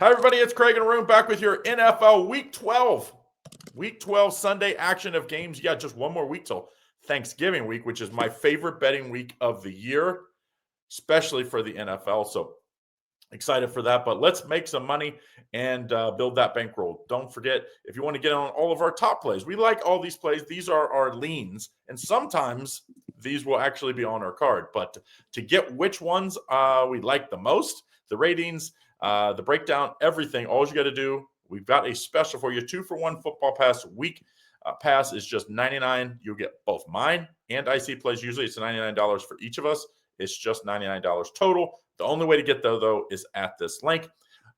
Hi, everybody. It's Craig and Arun back with your NFL Week 12. Week 12 Sunday action of games. Yeah, just one more week till Thanksgiving week, which is my favorite betting week of the year, especially for the NFL. So excited for that. But let's make some money and build that bankroll. Don't forget, if you want to get on all of our top plays, we like all these plays. These are our leans. And sometimes these will actually be on our card. But to get which ones we like the most, the ratings, the breakdown, everything, all you got to do, we've got a special for you. 2-for-1 football pass week pass is just $99. You'll get both mine and IC plays. Usually it's $99 for each of us. It's just $99 total. The only way to get though is at this link.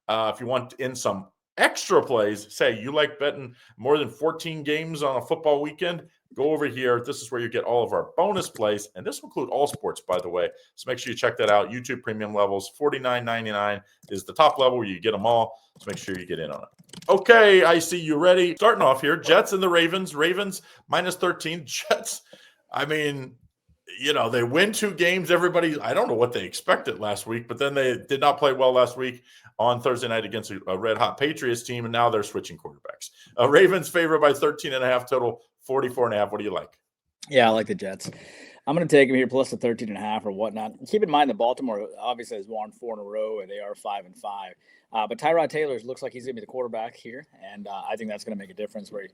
If you want in some extra plays, say you like betting more than 14 games on a football weekend, go over here. This is where you get all of our bonus plays, and this will include all sports, by the way. So make sure you check that out. YouTube premium levels, $49.99 is the top level where you get them all. So make sure you get in on it. Okay, I see you ready. Starting off here, Jets and the Ravens. Ravens minus 13. Jets, I mean, you know, they win 2 games. Everybody, I don't know what they expected last week, but then they did not play well last week on Thursday night against a red-hot Patriots team, and now they're switching quarterbacks. Ravens favored by 13.5, total 44.5. What do you like? Yeah, I like the Jets. I'm going to take them here plus the 13.5 or whatnot. Keep in mind that Baltimore obviously has won 4 in a row, and they are 5-5. But Tyrod Taylor looks like he's going to be the quarterback here, and I think that's going to make a difference where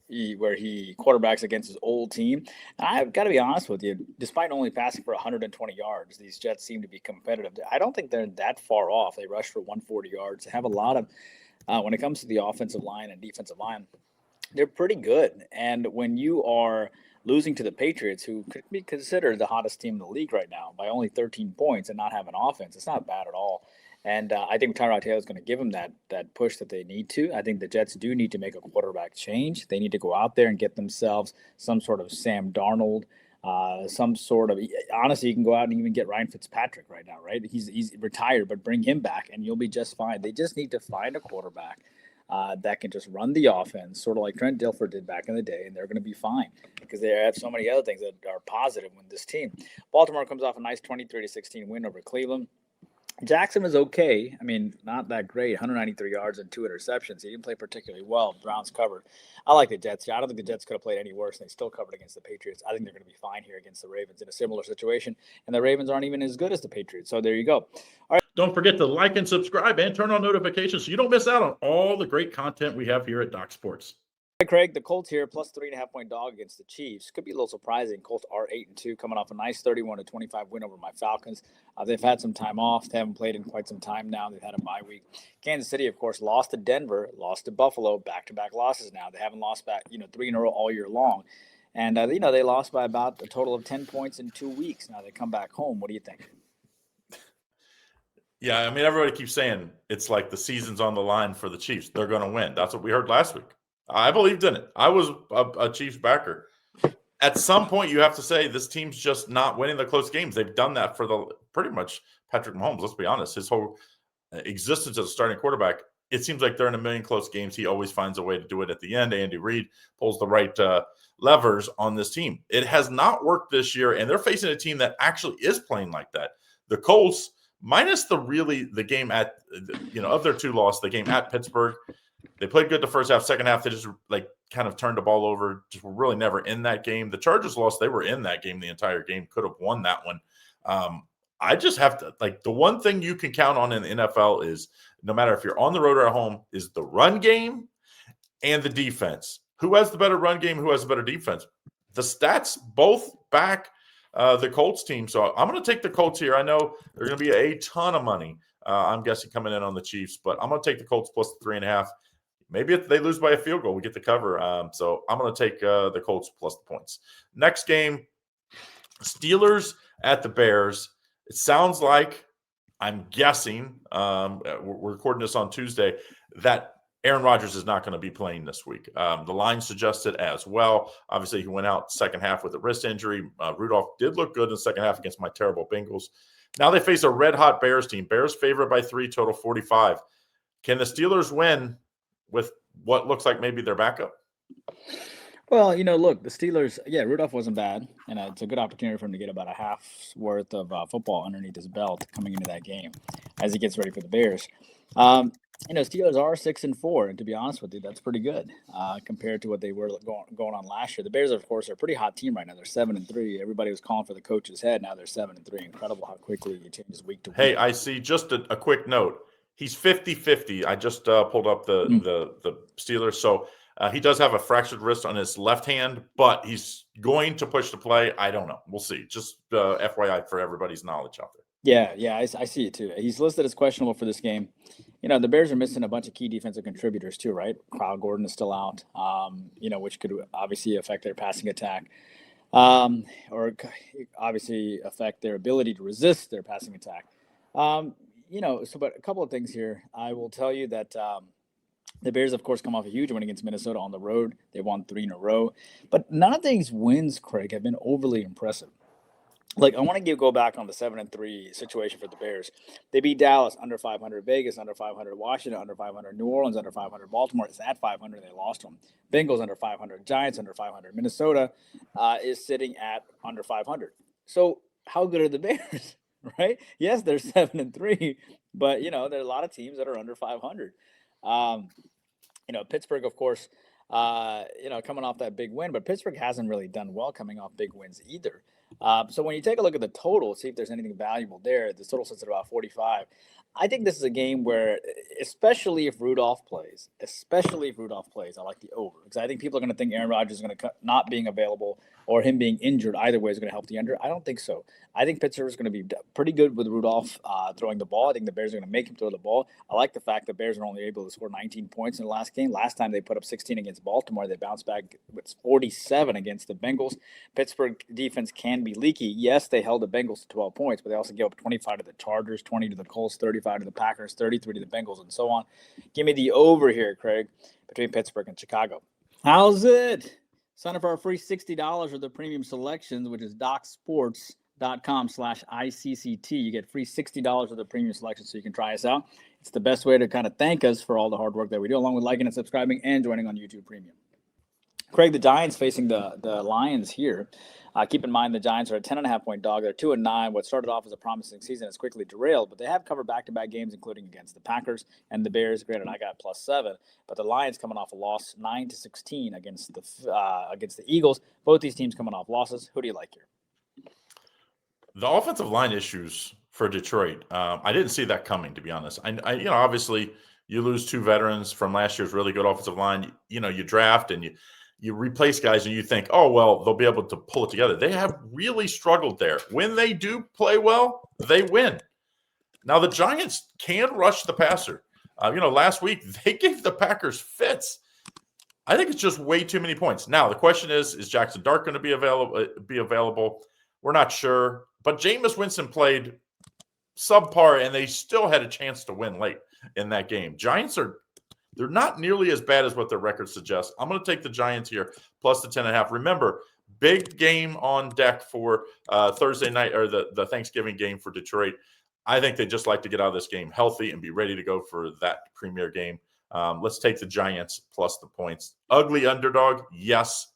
he quarterbacks against his old team. And I've got to be honest with you, despite only passing for 120 yards, these Jets seem to be competitive. I don't think they're that far off. They rush for 140 yards. They have a lot of when it comes to the offensive line and defensive line, they're pretty good. And when you are losing to the Patriots, who could be considered the hottest team in the league right now by only 13 points and not have an offense, it's not bad at all. And I think Tyrod Taylor is going to give them that push that they need to. I think the Jets do need to make a quarterback change. They need to go out there and get themselves some sort of Sam Darnold, some sort of – honestly, you can go out and even get Ryan Fitzpatrick right now, right? He's retired, but bring him back and you'll be just fine. They just need to find a quarterback that can just run the offense, sort of like Trent Dilfer did back in the day, and they're going to be fine because they have so many other things that are positive with this team. Baltimore comes off a nice 23-16 win over Cleveland. Jackson was okay. I mean, not that great. 193 yards and 2 interceptions. He didn't play particularly well. Browns covered. I like the Jets. I don't think the Jets could have played any worse. They still covered against the Patriots. I think they're going to be fine here against the Ravens in a similar situation. And the Ravens aren't even as good as the Patriots. So there you go. All right. Don't forget to like and subscribe and turn on notifications so you don't miss out on all the great content we have here at Doc Sports. Hi, Craig. The Colts here, plus 3.5-point dog against the Chiefs. Could be a little surprising. Colts are 8-2, coming off a nice 31-25 win over my Falcons. They've had some time off. They haven't played in quite some time now. They've had a bye week. Kansas City, of course, lost to Denver, lost to Buffalo, back-to-back losses now. They haven't lost back, 3 in a row all year long. And, they lost by about a total of 10 points in 2 weeks. Now they come back home. What do you think? Yeah, I mean, everybody keeps saying it's like the season's on the line for the Chiefs. They're going to win. That's what we heard last week. I believed in it. I was a Chiefs backer. At some point, you have to say this team's just not winning the close games. They've done that for pretty much Patrick Mahomes. Let's be honest. His whole existence as a starting quarterback, it seems like they're in a million close games. He always finds a way to do it at the end. Andy Reid pulls the right levers on this team. It has not worked this year, and they're facing a team that actually is playing like that. The Colts, minus the game at, of their 2 losses, the game at Pittsburgh, they played good the first half. Second half, they just kind of turned the ball over. Just were really never in that game. The Chargers lost. They were in that game the entire game. Could have won that one. I just have to the one thing you can count on in the NFL is no matter if you're on the road or at home is the run game and the defense. Who has the better run game? Who has the better defense? The stats both back the Colts team. So I'm going to take the Colts here. I know there's going to be a ton of money. I'm guessing coming in on the Chiefs, but I'm going to take the Colts plus the 3.5. Maybe if they lose by a field goal, we get the cover. So I'm going to take the Colts plus the points. Next game, Steelers at the Bears. It sounds like, I'm guessing, we're recording this on Tuesday, that Aaron Rodgers is not going to be playing this week. The line suggested as well. Obviously, he went out second half with a wrist injury. Rudolph did look good in the second half against my terrible Bengals. Now they face a red-hot Bears team. Bears favored by 3, total 45. Can the Steelers win with what looks like maybe their backup? Well, look, the Steelers, Rudolph wasn't bad, and it's a good opportunity for him to get about a half's worth of football underneath his belt coming into that game as he gets ready for the Bears. Steelers are 6-4, and to be honest with you, that's pretty good compared to what they were going on last year. The Bears, of course, are a pretty hot team right now. They're 7-3. Everybody was calling for the coach's head. Now they're 7-3. Incredible how quickly it changes week to week. Hey, I see. Just a quick note. He's 50-50. I just pulled up the Steelers. So he does have a fractured wrist on his left hand, but he's going to push the play. I don't know. We'll see. Just FYI for everybody's knowledge out there. Yeah, I see it too. He's listed as questionable for this game. The Bears are missing a bunch of key defensive contributors too, right? Kyle Gordon is still out, which could obviously affect their passing attack, or obviously affect their ability to resist their passing attack. But a couple of things here. I will tell you that the Bears, of course, come off a huge win against Minnesota on the road. They won 3 in a row, but none of these wins, Craig, have been overly impressive. I want to go back on the 7-3 situation for the Bears. They beat Dallas under 500, Vegas under 500, Washington under 500, New Orleans under 500, Baltimore is at 500. They lost them. Bengals under 500, Giants under 500. Minnesota is sitting at under 500. So how good are the Bears, right? Yes, they're 7-3, but there are a lot of teams that are under 500. Pittsburgh, of course, coming off that big win, but Pittsburgh hasn't really done well coming off big wins either. So when you take a look at the total, see if there's anything valuable there. The total sits at about 45. I think this is a game where, especially if Rudolph plays, I like the over, because I think people are going to think Aaron Rodgers is going to not being available or him being injured either way is going to help the under. I don't think so. I think Pittsburgh is going to be pretty good with Rudolph throwing the ball. I think the Bears are going to make him throw the ball. I like the fact that Bears are only able to score 19 points in the last game. Last time they put up 16 against Baltimore, they bounced back with 47 against the Bengals. Pittsburgh defense can be leaky. Yes, they held the Bengals to 12 points, but they also gave up 25 to the Chargers, 20 to the Colts, 35 to the Packers, 33 to the Bengals, and so on. Give me the over here, Craig, between Pittsburgh and Chicago. How's it? Sign up for our free $60 for the premium selections, which is docsports.com/ICCT. You get free $60 of the premium selection so you can try us out. It's the best way to kind of thank us for all the hard work that we do, along with liking and subscribing and joining on YouTube Premium. Craig, the Giants facing the Lions here. Keep in mind the Giants are a 10.5-point dog. They're 2-9. What started off as a promising season has quickly derailed, but they have covered back-to-back games, including against the Packers and the Bears. Granted, I got +7, but the Lions coming off a loss 9-16 against the Eagles. Both these teams coming off losses. Who do you like here? The offensive line issues for Detroit. I didn't see that coming, to be honest. I obviously you lose 2 veterans from last year's really good offensive line. You draft and you replace guys and you think, oh, well, they'll be able to pull it together. They have really struggled there. When they do play well, they win. Now, the Giants can rush the passer. Last week, they gave the Packers fits. I think it's just way too many points. Now, the question is Jackson Dart going to be available? We're not sure. But Jameis Winston played subpar, and they still had a chance to win late in that game. Giants they're not nearly as bad as what their record suggests. I'm going to take the Giants here, plus the 10.5. Remember, big game on deck for Thursday night, or the Thanksgiving game for Detroit. I think they just like to get out of this game healthy and be ready to go for that premier game. Let's take the Giants plus the points. Ugly underdog, yes,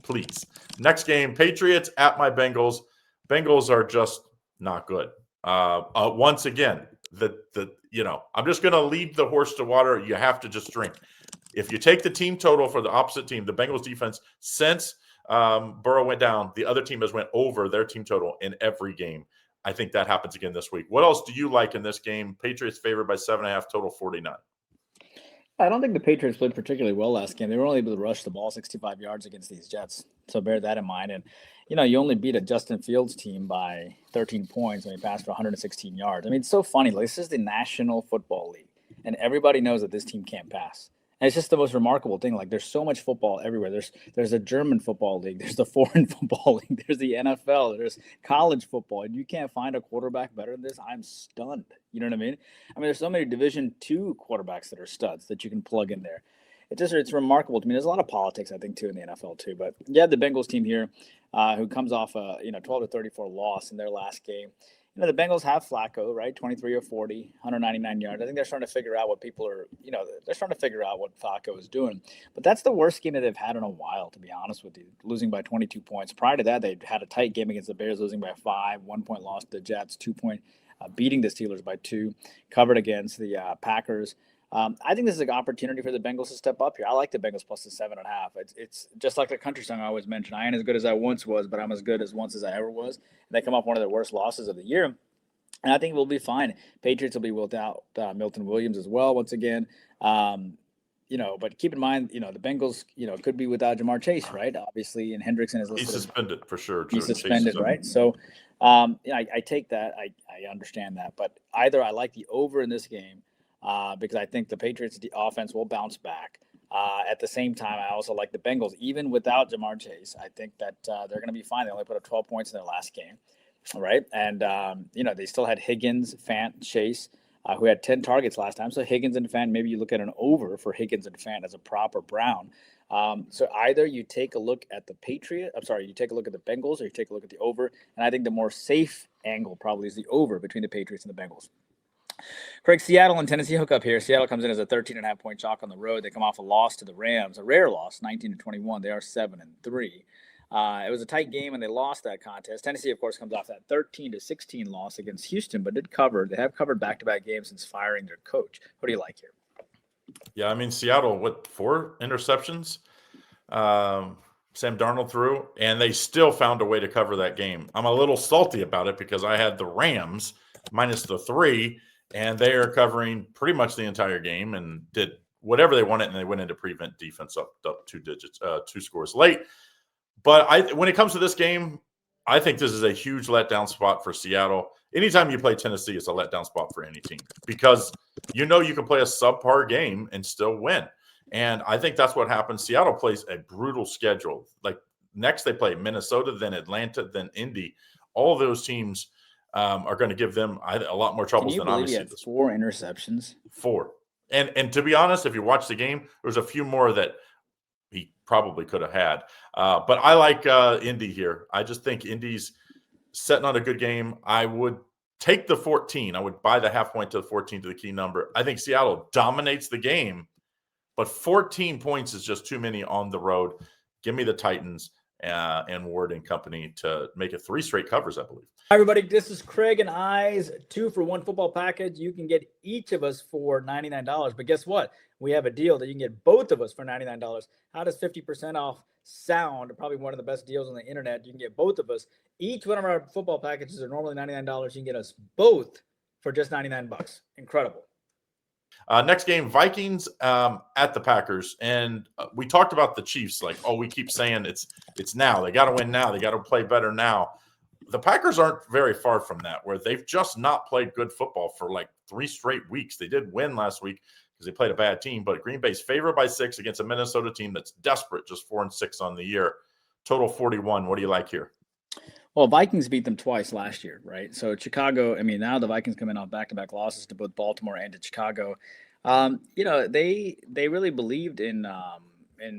please. Next game, Patriots at my Bengals. Bengals are just not good. Once again, I'm just going to lead the horse to water. You have to just drink. If you take the team total for the opposite team, the Bengals defense, since Burrow went down, the other team has went over their team total in every game. I think that happens again this week. What else do you like in this game? Patriots favored by 7.5, total 49. I don't think the Patriots played particularly well last game. They were only able to rush the ball 65 yards against these Jets. So bear that in mind. And, you only beat a Justin Fields team by 13 points when he passed for 116 yards. I mean, it's so funny. This is the National Football League, and everybody knows that this team can't pass. And it's just the most remarkable thing. There's so much football everywhere. There's a German football league. There's the foreign football league. There's the NFL. There's college football. And you can't find a quarterback better than this. I'm stunned. You know what I mean? There's so many Division II quarterbacks that are studs that you can plug in there. It's remarkable to me. There's a lot of politics, I think, too, in the NFL, too. But you have the Bengals team here who comes off a 12-34 loss in their last game. The Bengals have Flacco, right? 23 of 40, 199 yards. I think they're trying to figure out what they're trying to figure out what Flacco is doing. But that's the worst game that they've had in a while, to be honest with you, losing by 22 points. Prior to that, they had a tight game against the Bears, losing by 5, 1-point loss to the Jets, 2-point beating the Steelers by 2, covered against the Packers. I think this is an opportunity for the Bengals to step up here. I like the Bengals plus the 7.5. It's just like the country song I always mention. I ain't as good as I once was, but I'm as good as once as I ever was. And they come off one of their worst losses of the year. And I think we'll be fine. Patriots will be without Milton Williams as well, once again. But keep in mind, the Bengals, could be without Jamar Chase, right? Obviously, and Hendrickson is listed. He's suspended for sure. He's suspended, right? So, I take that. I understand that. But either I like the over in this game because I think the Patriots' offense will bounce back. At the same time, I also like the Bengals, even without Jamar Chase. I think that they're going to be fine. They only put up 12 points in their last game, right? And, they still had Higgins, Fant, Chase, who had 10 targets last time. So Higgins and Fant, maybe you look at an over for Higgins and Fant as a prop or Brown. So either you take a look at you take a look at the Bengals or you take a look at the over. And I think the more safe angle probably is the over between the Patriots and the Bengals. Craig, Seattle and Tennessee hook up here. Seattle comes in as a 13.5 point chalk on the road. They come off a loss to the Rams, a rare loss, 19-21. They are 7-3. It was a tight game, and they lost that contest. Tennessee, of course, comes off that 13-16 loss against Houston, but did cover. They have covered back-to-back games since firing their coach. What do you like here? Yeah, I mean, Seattle, 4 interceptions? Sam Darnold threw, and they still found a way to cover that game. I'm a little salty about it because I had the Rams minus the 3, and they are covering pretty much the entire game and did whatever they wanted, and they went into prevent defense up 2 scores late. But when it comes to this game, I think this is a huge letdown spot for Seattle. Anytime you play Tennessee, it's a letdown spot for any team because you can play a subpar game and still win. And I think that's what happens. Seattle plays a brutal schedule. Like next they play Minnesota, then Atlanta, then Indy. All of those teams are going to give them a lot more troubles than obviously. He had 4 interceptions? 4. And to be honest, if you watch the game, there's a few more that he probably could have had. But I like Indy here. I just think Indy's setting on a good game. I would take the 14. I would buy the half point to the 14 to the key number. I think Seattle dominates the game, but 14 points is just too many on the road. Give me the Titans and Ward and company to make it 3 straight covers, I believe. Hi, everybody. This is Craig and I's 2-for-1 football package. You can get each of us for $99. But guess what? We have a deal that you can get both of us for $99. How does 50% off sound? Probably one of the best deals on the internet. You can get both of us. Each one of our football packages are normally $99. You can get us both for just $99. Incredible. Next game, Vikings at the Packers. And we talked about the Chiefs. We keep saying it's now. They got to win now. They got to play better now. The Packers aren't very far from that, where they've just not played good football for 3 straight weeks. They did win last week because they played a bad team, but Green Bay's favored by 6 against a Minnesota team that's desperate, just 4-6 on the year. Total 41. What do you like here? Well, Vikings beat them twice last year, right? So Chicago, now the Vikings come in off back-to-back losses to both Baltimore and to Chicago. They really believed in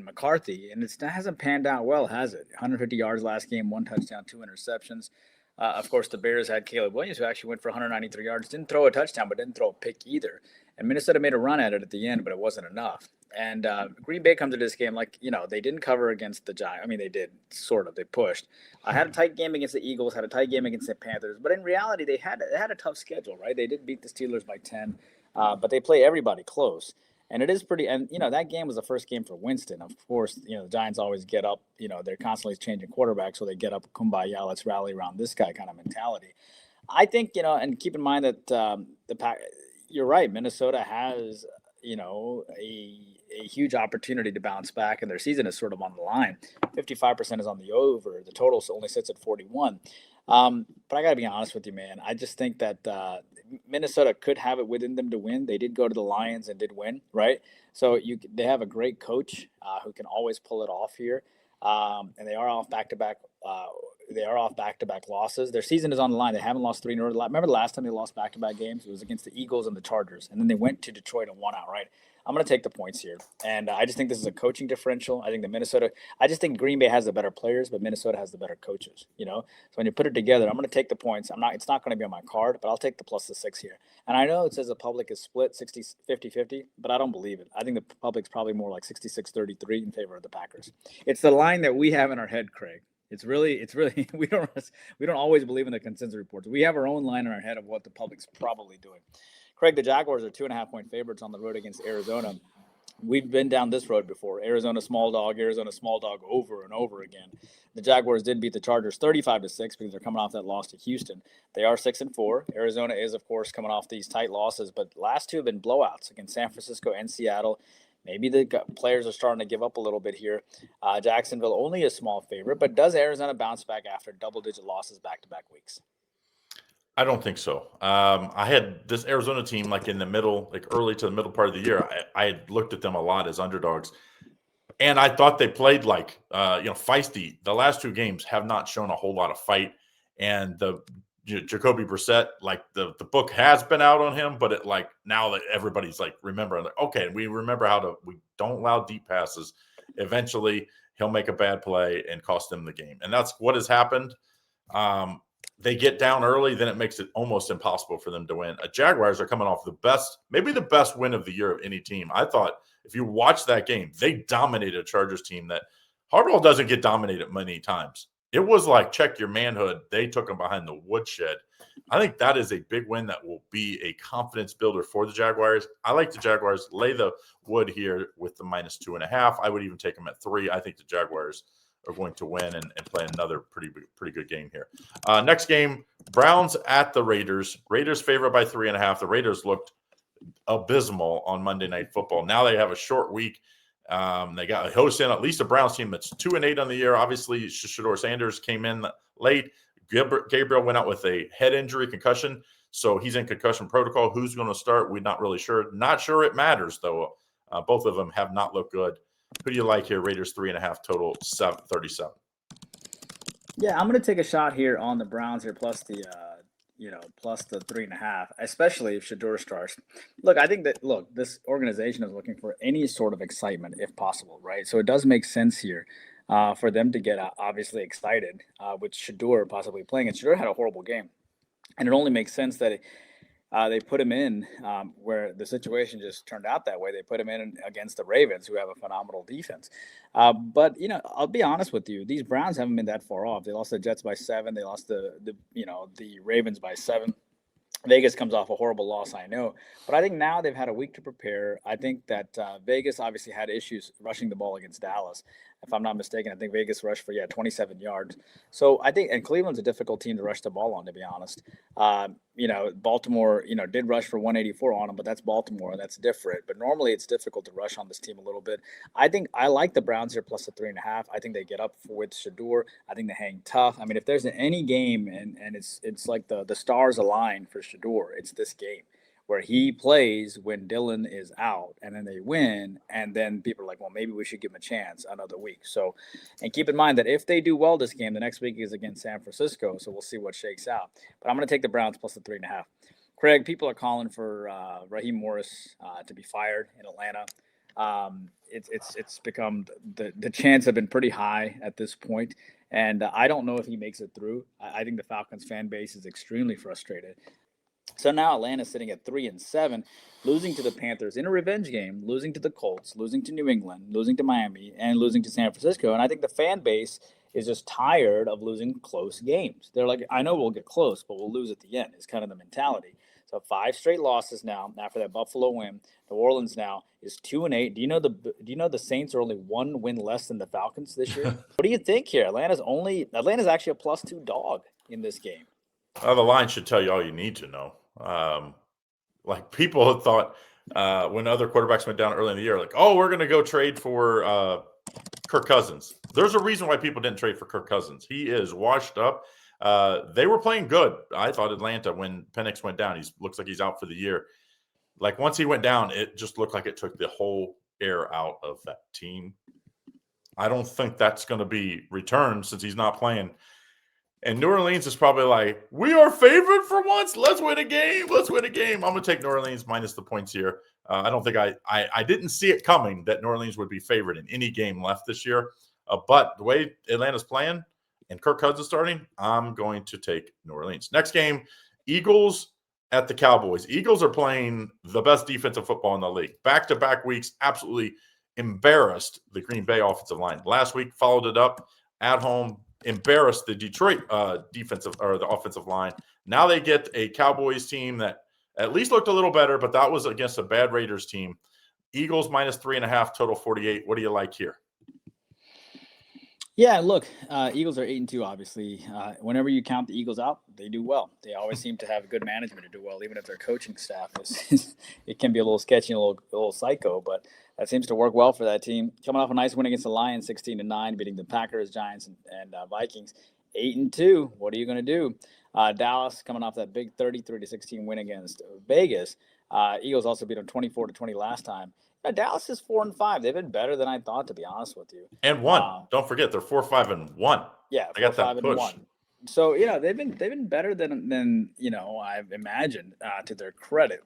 McCarthy, and it hasn't panned out well, has it? 150 yards last game, 1 touchdown, 2 interceptions. Of course, the Bears had Caleb Williams, who actually went for 193 yards, didn't throw a touchdown, but didn't throw a pick either. And Minnesota made a run at it at the end, but it wasn't enough. And Green Bay comes to this game they didn't cover against the Giants. They did, sort of. They pushed. Had a tight game against the Eagles, had a tight game against the Panthers. But in reality, they had a tough schedule, right? They did beat the Steelers by 10, but they play everybody close. And it is pretty – and, that game was the first game for Winston. Of course, the Giants always get up. They're constantly changing quarterbacks, so they get up, kumbaya, let's rally around this guy kind of mentality. I think, and keep in mind that you're right, Minnesota has, a huge opportunity to bounce back, and their season is sort of on the line. 55% is on the over. The total only sits at 41. But I got to be honest with you, man. I just think that Minnesota could have it within them to win. They did go to the Lions and did win, right? So they have a great coach who can always pull it off here, and they are off back-to-back. They are off back-to-back losses. Their season is on the line. They haven't lost 3 in a row. Remember the last time they lost back-to-back games? It was against the Eagles and the Chargers, and then they went to Detroit and won outright. I'm going to take the points here, and I just think this is a coaching differential. I just think Green Bay has the better players, but Minnesota has the better coaches, So when you put it together, I'm going to take the points. It's not going to be on my card, but I'll take the plus the 6 here. And I know it says the public is split 50-50, but I don't believe it. I think the public's probably more like 66-33 in favor of the Packers. It's the line that we have in our head, Craig. It's really we don't always believe in the consensus reports. We have our own line in our head of what the public's probably doing. Craig, the Jaguars are 2.5-point favorites on the road against Arizona. We've been down this road before. Arizona small dog over and over again. The Jaguars did beat the Chargers 35-6 because they're coming off that loss to Houston. They are 6-4. Arizona is, of course, coming off these tight losses, but last two have been blowouts against San Francisco and Seattle. Maybe the players are starting to give up a little bit here. Jacksonville only a small favorite, but does Arizona bounce back after double-digit losses back-to-back weeks? I don't think so. I had this Arizona team like in the middle, like early to the middle part of the year. I had looked at them a lot as underdogs, and I thought they played like feisty. The last two games have not shown a whole lot of fight, and the Jacoby Brissett, like the book has been out on him, but now that everybody's like remembering, like, okay, we remember we don't allow deep passes. Eventually, he'll make a bad play and cost them the game, and that's what has happened. They get down early, then it makes it almost impossible for them to win. Jaguars are coming off maybe the best win of the year of any team. I thought if you watch that game, they dominated a Chargers team that Harbaugh doesn't get dominated many times. It was like, check your manhood. They took them behind the woodshed. I think that is a big win that will be a confidence builder for the Jaguars. I like the Jaguars. Lay the wood here with the -2.5. I would even take them at 3. I think the Jaguars are going to win and play another pretty good game here. Next game, Browns at the Raiders. Raiders favored by 3.5. The Raiders looked abysmal on Monday Night Football. Now they have a short week. They got a host in, at least a Browns team that's 2-8 on the year. Obviously, Shador Sanders came in late. Gabriel went out with a head injury, concussion, so he's in concussion protocol. Who's going to start? We're not really sure. Not sure it matters, though. Both of them have not looked good. Who do you like here? Raiders 3.5 total, 37. Yeah, I'm going to take a shot here on the Browns here, plus the 3.5, especially if Shador starts. I think that this organization is looking for any sort of excitement if possible, right? So it does make sense here for them to get obviously excited with Shador possibly playing. And Shador had a horrible game, and it only makes sense that they put him in where the situation just turned out that way. They put him in against the Ravens, who have a phenomenal defense. But I'll be honest with you, these Browns haven't been that far off. They lost the Jets by 7. They lost the Ravens by 7. Vegas comes off a horrible loss, I know. But I think now they've had a week to prepare. I think that Vegas obviously had issues rushing the ball against Dallas. If I'm not mistaken, I think Vegas rushed for 27 yards. So I think, and Cleveland's a difficult team to rush the ball on, to be honest. Baltimore, did rush for 184 on them, but that's Baltimore, and that's different. But normally it's difficult to rush on this team a little bit. I think I like the Browns here plus the 3.5. I think they get up with Shador. I think they hang tough. I mean, if there's any game and it's like the stars align for Shador, it's this game where he plays when Dylan is out, and then they win, and then people are like, well, maybe we should give him a chance another week. So, and keep in mind that if they do well this game, the next week is against San Francisco, so we'll see what shakes out. But I'm going to take the Browns plus the 3.5. Craig, people are calling for Raheem Morris to be fired in Atlanta. It's become the chance have been pretty high at this point, and I don't know if he makes it through. I think the Falcons fan base is extremely frustrated. So now Atlanta's sitting at 3-7, losing to the Panthers in a revenge game, losing to the Colts, losing to New England, losing to Miami, and losing to San Francisco. And I think the fan base is just tired of losing close games. They're like, I know we'll get close, but we'll lose at the end. Is kind of the mentality. So 5 straight losses now after that Buffalo win. New Orleans now is 2-8. Do you know the Saints are only 1 win less than the Falcons this year? What do you think here? Atlanta's actually a +2 dog in this game. The line should tell you all you need to know. Like people had thought when other quarterbacks went down early in the year, like, oh, we're going to go trade for Kirk Cousins. There's a reason why people didn't trade for Kirk Cousins. He is washed up. They were playing good. I thought Atlanta, when Penix went down, looks like he's out for the year. Like once he went down, it just looked like it took the whole air out of that team. I don't think that's going to be returned since he's not playing. And New Orleans is probably like, we are favored for once. Let's win a game. Let's win a game. I'm going to take New Orleans minus the points here. I don't think I didn't see it coming that New Orleans would be favored in any game left this year. But the way Atlanta's playing and Kirk Cousins starting, I'm going to take New Orleans. Next game, Eagles at the Cowboys. Eagles are playing the best defensive football in the league. Back-to-back weeks, absolutely embarrassed the Green Bay offensive line. Last week, followed it up at home, embarrassed the Detroit the offensive line. Now they get a Cowboys team that at least looked a little better, but that was against a bad Raiders team. Eagles -3.5, total 48. What do you like here? Yeah, look, Eagles are 8-2. Obviously, whenever you count the Eagles out, they do well. They always seem to have good management to do well, even if their coaching staff is it can be a little sketchy, and a little psycho. But that seems to work well for that team. Coming off a nice win against the Lions, 16-9, beating the Packers, Giants, and Vikings. 8-2. What are you going to do? Dallas coming off that big 33-16 win against Vegas. Eagles also beat them 24-20 last time. Dallas is 4-5. They've been better than I thought, to be honest with you. And one. Don't forget, they're 4-5-1. Yeah, I got that 4-5-1. So they've been better than I've imagined, to their credit.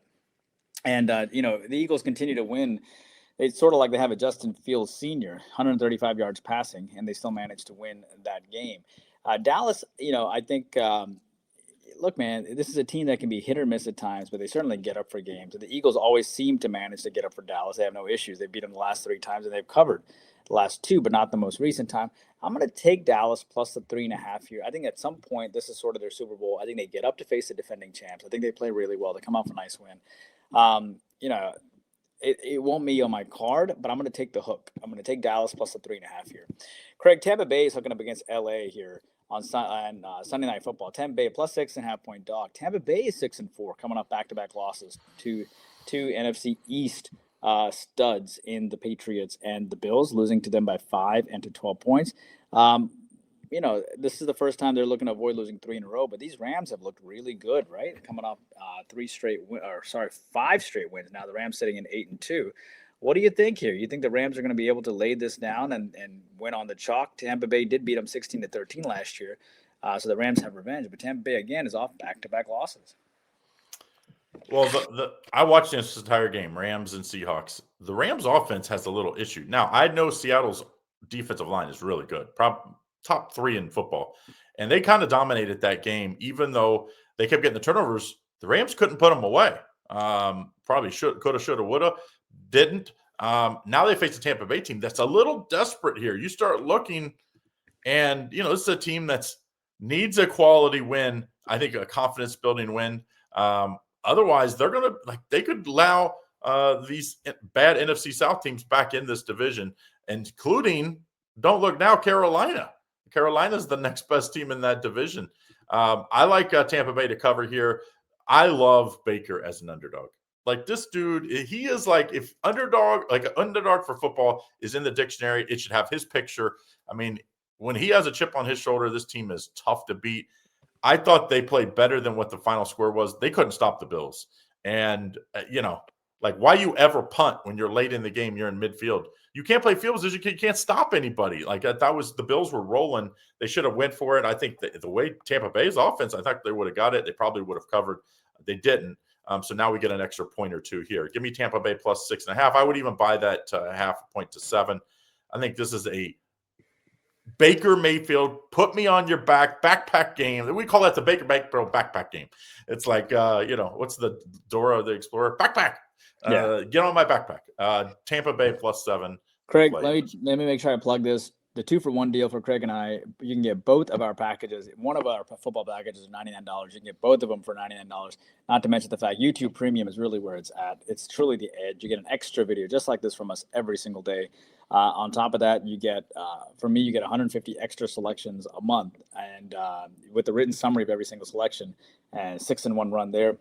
And the Eagles continue to win. It's sort of like they have a Justin Fields Sr., 135 yards passing, and they still manage to win that game. Dallas, I think. Look, man, this is a team that can be hit or miss at times, but they certainly get up for games. And the Eagles always seem to manage to get up for Dallas. They have no issues. They beat them the last 3 times, and they've covered the last 2, but not the most recent time. I'm going to take Dallas plus the 3.5 here. I think at some point this is sort of their Super Bowl. I think they get up to face the defending champs. I think they play really well. They come off a nice win. It won't be on my card, but I'm going to take the hook. I'm going to take Dallas plus the 3.5 here. Craig, Tampa Bay is hooking up against LA here on Sunday Night Football. Tampa Bay plus 6.5 point dog. Tampa Bay is 6-4, coming off back-to-back losses to two NFC East studs in the Patriots and the Bills, losing to them by 5 and to 12 points. This is the first time they're looking to avoid losing 3 in a row, but these Rams have looked really good, right? Coming off 5 straight wins. Now the Rams sitting in 8-2. What do you think here? You think the Rams are going to be able to lay this down and win on the chalk? Tampa Bay did beat them 16-13 last year, so the Rams have revenge. But Tampa Bay, again, is off back-to-back losses. Well, I watched this entire game, Rams and Seahawks. The Rams offense has a little issue. Now, I know Seattle's defensive line is really good, top 3 in football. And they kind of dominated that game, even though they kept getting the turnovers. The Rams couldn't put them away. Probably coulda, shoulda, woulda. Didn't. Now they face a Tampa Bay team that's a little desperate here. You start looking, and this is a team that needs a quality win. I think a confidence-building win. Otherwise, they could allow these bad NFC South teams back in this division, including, don't look now, Carolina. Carolina's the next best team in that division. I like Tampa Bay to cover here. I love Baker as an underdog. Like, this dude, he is like, if underdog, like an underdog for football is in the dictionary, it should have his picture. I mean, when he has a chip on his shoulder, this team is tough to beat. I thought they played better than what the final score was. They couldn't stop the Bills. And, why you ever punt when you're late in the game, you're in midfield. You can't play field position. You can't stop anybody. Like, that was, the Bills were rolling. They should have went for it. I think the way Tampa Bay's offense, I thought they would have got it. They probably would have covered. They didn't. So now we get an extra point or 2 here. Give me Tampa Bay plus 6.5. I would even buy that half a point to 7. I think this is a Baker Mayfield, put me on your backpack game. We call that the Baker Mayfield backpack game. It's like, what's the Dora the Explorer? Backpack. Get on my backpack. Tampa Bay plus 7. Craig, let me make sure I plug this. The 2-for-1 deal for Craig and I. You can get both of our packages. One of our football packages is $99. You can get both of them for $99. Not to mention the fact YouTube Premium is really where it's at. It's truly the edge. You get an extra video just like this from us every single day. On top of that, you get, from me, you get 150 extra selections a month, and with the written summary of every single selection, and 6-in-1 run there.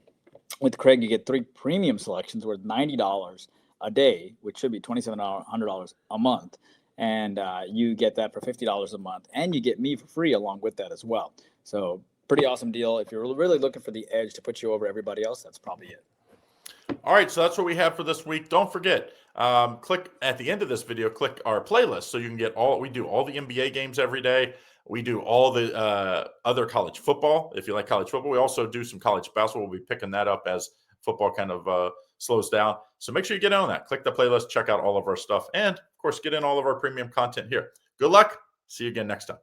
With Craig, you get 3 premium selections worth $90 a day, which should be $2,700 a month. And you get that for $50 a month, and you get me for free along with that as well. So pretty awesome deal. If you're really looking for the edge to put you over everybody else, that's probably it. All right, so that's what we have for this week. Don't forget, click at the end of this video, click our playlist so you can get we do all the NBA games every day. We do all the other college football. If you like college football, we also do some college basketball. We'll be picking that up as football kind of slows down. So make sure you get on that. Click the playlist, check out all of our stuff, and of course, get in all of our premium content here. Good luck. See you again next time.